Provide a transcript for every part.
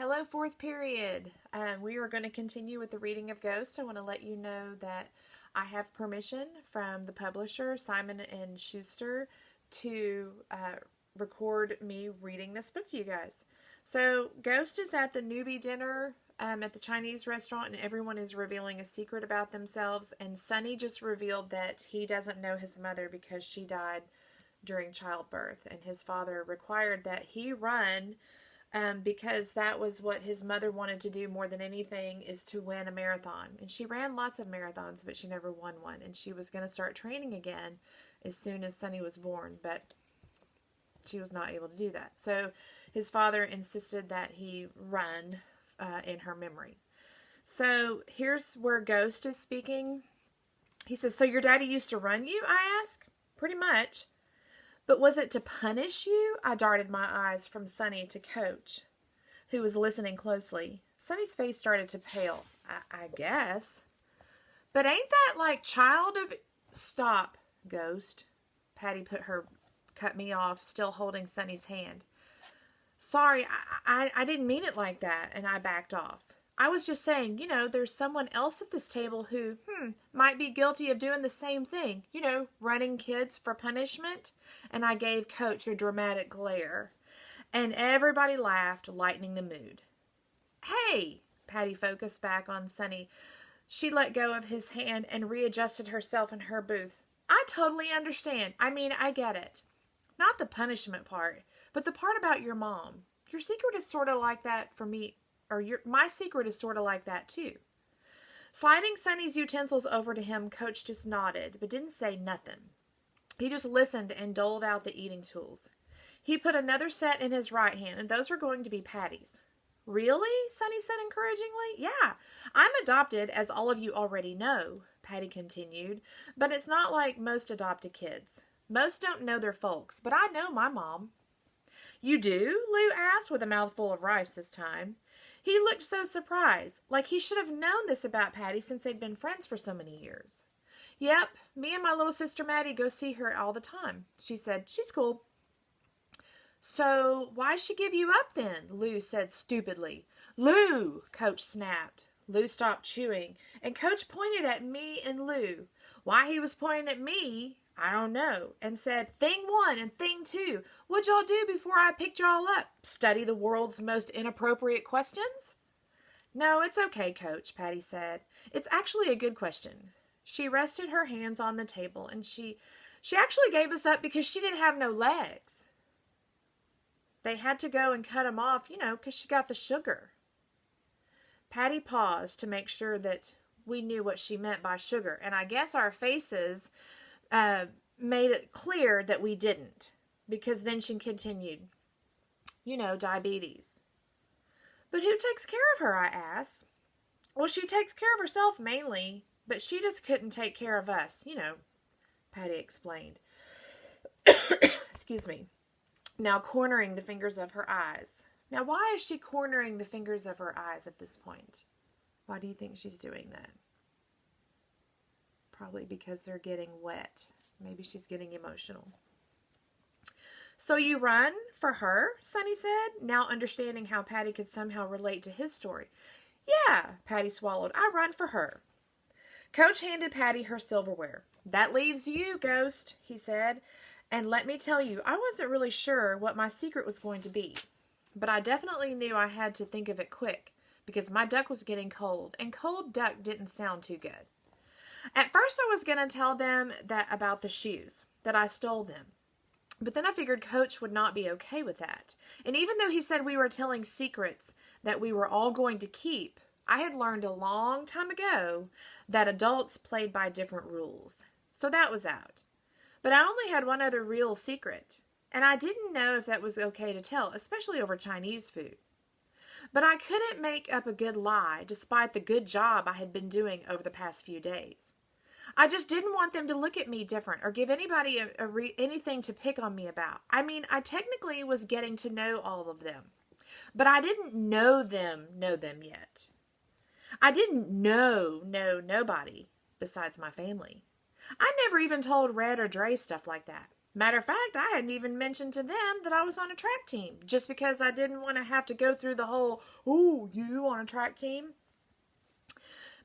Hello, fourth period. We are going to continue with the reading of Ghost. I want to let you know that I have permission from the publisher, Simon & Schuster, to record me reading this book to you guys. So, Ghost is at the newbie dinner at the Chinese restaurant, and everyone is revealing a secret about themselves. And Sonny just revealed that he doesn't know his mother because she died during childbirth, and his father required that he run because that was what his mother wanted to do more than anything, is to win a marathon. And she ran lots of marathons, but she never won one. And she was going to start training again as soon as Sonny was born, but she was not able to do that. So his father insisted that he run in her memory. So here's where Ghost is speaking. He says, "So your daddy used to run you?" I ask. "Pretty much." "But was it to punish you?" I darted my eyes from Sonny to Coach, who was listening closely. Sonny's face started to pale. I guess. "But ain't that like Stop, Ghost." Patty cut me off, still holding Sonny's hand. "Sorry, I didn't mean it like that," and I backed off. "I was just saying, there's someone else at this table who, might be guilty of doing the same thing. Running kids for punishment." And I gave Coach a dramatic glare. And everybody laughed, lightening the mood. "Hey!" Patty focused back on Sonny. She let go of his hand and readjusted herself in her booth. "I totally understand. I get it. Not the punishment part, but the part about your mom. Your secret is sort of like that for me. My secret is sort of like that, too." Sliding Sonny's utensils over to him, Coach just nodded, but didn't say nothing. He just listened and doled out the eating tools. He put another set in his right hand, and those were going to be Patty's. "Really?" Sonny said encouragingly. "Yeah, I'm adopted, as all of you already know," Patty continued, "but it's not like most adopted kids. Most don't know their folks, but I know my mom." "You do?" Lou asked, with a mouthful of rice this time. He looked so surprised, like he should have known this about Patty since they'd been friends for so many years. "Yep, me and my little sister Maddie go see her all the time," she said. "She's cool." "So why'd she give you up then?" Lou said stupidly. "Lou!" Coach snapped. Lou stopped chewing, and Coach pointed at me and Lou. Why he was pointing at me, I don't know, and said, "Thing one and thing two, what'd y'all do before I picked y'all up? Study the world's most inappropriate questions?" "No, it's okay, Coach," Patty said. "It's actually a good question." She rested her hands on the table, and she actually gave us up because she didn't have no legs. They had to go and cut them off, because she got the sugar. Patty paused to make sure that we knew what she meant by sugar, and I guess our faces made it clear that we didn't, because then she continued, diabetes. "But who takes care of her?" I asked. "Well, she takes care of herself mainly, but she just couldn't take care of us, Patty explained. Excuse me. Now cornering the fingers of her eyes. Now, why is she cornering the fingers of her eyes at this point? Why do you think she's doing that? Probably because they're getting wet. Maybe she's getting emotional. "So you run for her?" Sonny said, now understanding how Patty could somehow relate to his story. "Yeah," Patty swallowed. "I run for her." Coach handed Patty her silverware. "That leaves you, Ghost," he said. "And let me tell you, I wasn't really sure what my secret was going to be. But I definitely knew I had to think of it quick, because my duck was getting cold, and cold duck didn't sound too good. At first I was going to tell them that about the shoes, that I stole them. But then I figured Coach would not be okay with that. And even though he said we were telling secrets that we were all going to keep, I had learned a long time ago that adults played by different rules. So that was out. But I only had one other real secret, and I didn't know if that was okay to tell, especially over Chinese food. But I couldn't make up a good lie, despite the good job I had been doing over the past few days. I just didn't want them to look at me different or give anybody anything to pick on me about. I technically was getting to know all of them, but I didn't know them yet. I didn't know nobody besides my family. I never even told Red or Dre stuff like that. Matter of fact, I hadn't even mentioned to them that I was on a track team, just because I didn't want to have to go through the whole, "Oh, you on a track team?"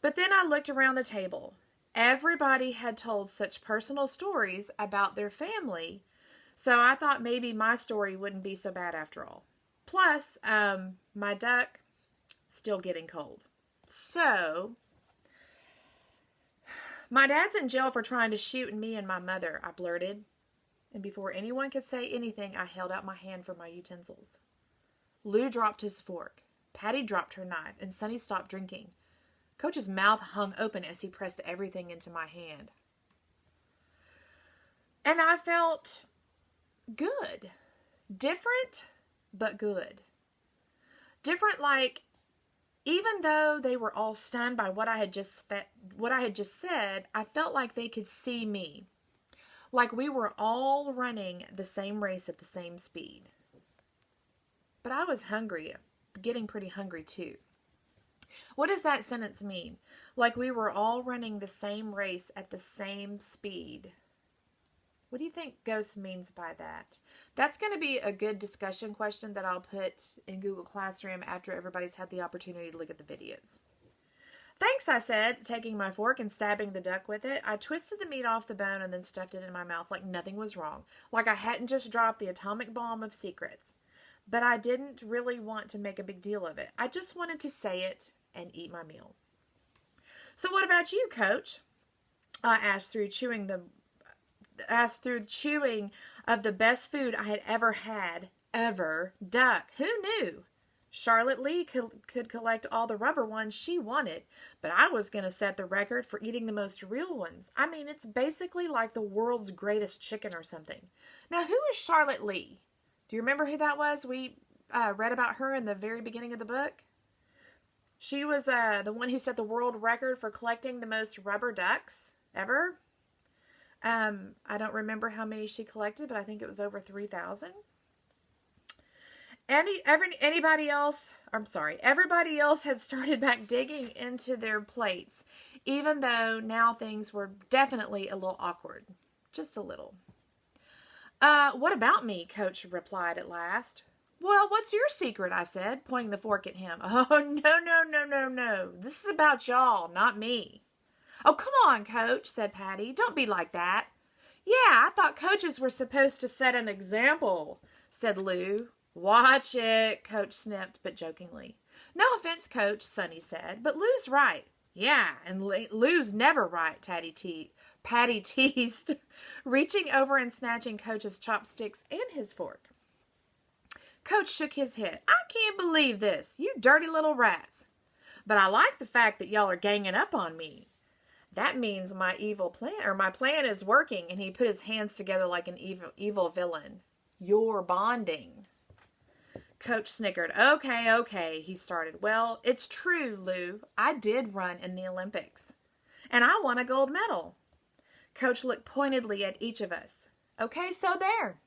But then I looked around the table. Everybody had told such personal stories about their family, so I thought maybe my story wouldn't be so bad after all. Plus, my duck, still getting cold. So, "My dad's in jail for trying to shoot me and my mother," I blurted. And before anyone could say anything, I held out my hand for my utensils. Lou dropped his fork. Patty dropped her knife, and Sonny stopped drinking. Coach's mouth hung open as he pressed everything into my hand. And I felt good. Different, but good. Different, like, even though they were all stunned by what I had just said, I felt like they could see me. Like we were all running the same race at the same speed. But I was hungry, getting pretty hungry too. What does that sentence mean? Like we were all running the same race at the same speed. What do you think Ghost means by that? That's going to be a good discussion question that I'll put in Google Classroom after everybody's had the opportunity to look at the videos. "Thanks," I said, taking my fork and stabbing the duck with it. I twisted the meat off the bone and then stuffed it in my mouth like nothing was wrong, like I hadn't just dropped the atomic bomb of secrets. But I didn't really want to make a big deal of it. I just wanted to say it and eat my meal. "So what about you, Coach?" I asked through chewing of the best food I had ever had. Duck. Who knew? Charlotte Lee could collect all the rubber ones she wanted, but I was going to set the record for eating the most real ones. I mean, it's basically like the world's greatest chicken or something. Now, who is Charlotte Lee? Do you remember who that was? We read about her in the very beginning of the book. She was the one who set the world record for collecting the most rubber ducks ever. I don't remember how many she collected, but I think it was over 3,000. Everybody else had started back digging into their plates, even though now things were definitely a little awkward. Just a little. What about me?" Coach replied at last. "Well, what's your secret?" I said, pointing the fork at him. "Oh, no. This is about y'all, not me." "Oh, come on, Coach," said Patty. "Don't be like that." "Yeah, I thought coaches were supposed to set an example," said Lou. "Watch it," Coach snipped, but jokingly. "No offense, Coach," Sonny said, "but Lou's right." "Yeah, and Lou's never right," Patty teased, reaching over and snatching Coach's chopsticks and his fork. Coach shook his head. "I can't believe this, you dirty little rats. But I like the fact that y'all are ganging up on me. That means my plan is working," and he put his hands together like an evil villain. "You're bonding." Coach snickered. Okay, he started. "Well, it's true, Lou. I did run in the Olympics. And I won a gold medal." Coach looked pointedly at each of us. "Okay, so there,"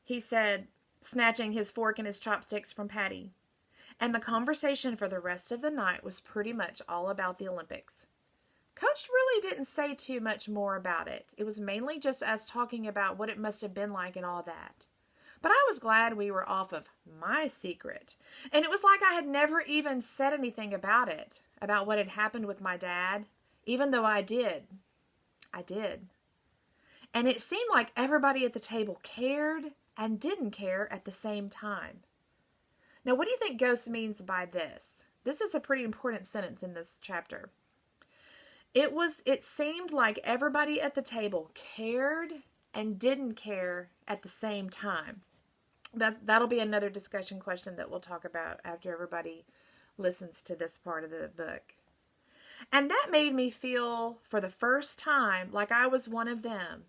he said, snatching his fork and his chopsticks from Patty. And the conversation for the rest of the night was pretty much all about the Olympics. Coach really didn't say too much more about it. It was mainly just us talking about what it must have been like and all that. But I was glad we were off of my secret. And it was like I had never even said anything about it, about what had happened with my dad, even though I did. I did. And it seemed like everybody at the table cared and didn't care at the same time. Now, what do you think Ghost means by this? This is a pretty important sentence in this chapter. It seemed like everybody at the table cared and didn't care at the same time. That'll be another discussion question that we'll talk about after everybody listens to this part of the book. And that made me feel, for the first time, like I was one of them.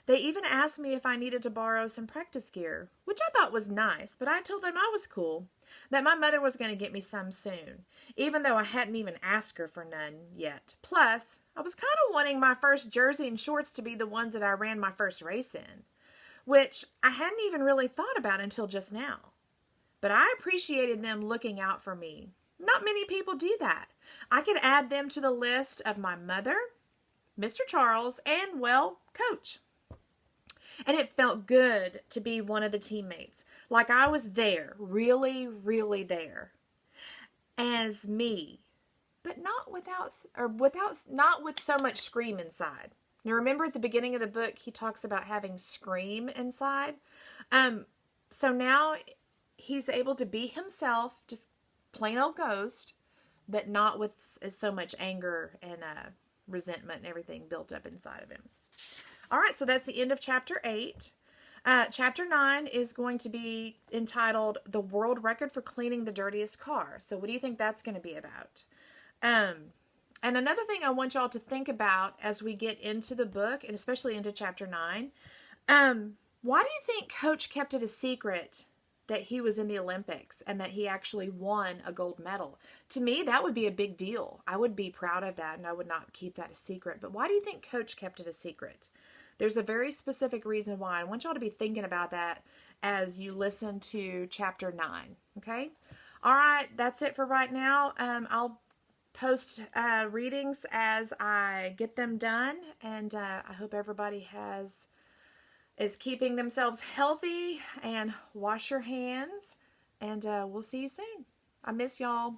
They even asked me if I needed to borrow some practice gear, which I thought was nice, but I told them I was cool, that my mother was going to get me some soon, even though I hadn't even asked her for none yet. Plus, I was kind of wanting my first jersey and shorts to be the ones that I ran my first race in, which I hadn't even really thought about until just now. But I appreciated them looking out for me. Not many people do that. I could add them to the list of my mother, Mr. Charles, and, well, Coach. And it felt good to be one of the teammates. Like I was there, really, really there as me, but not with so much scream inside. Now remember at the beginning of the book, he talks about having scream inside. So now he's able to be himself, just plain old Ghost, but not with so much anger and resentment and everything built up inside of him. All right, so that's the end of chapter 8. Chapter 9 is going to be entitled The World Record for Cleaning the Dirtiest Car. So what do you think that's going to be about? And another thing I want y'all to think about as we get into the book, and especially into chapter 9, why do you think Coach kept it a secret that he was in the Olympics and that he actually won a gold medal? To me, that would be a big deal. I would be proud of that, and I would not keep that a secret. But why do you think Coach kept it a secret? There's a very specific reason why. I want y'all to be thinking about that as you listen to chapter 9, okay? All right, that's it for right now. I'll post readings as I get them done, and I hope everybody is keeping themselves healthy, and wash your hands, and we'll see you soon. I miss y'all.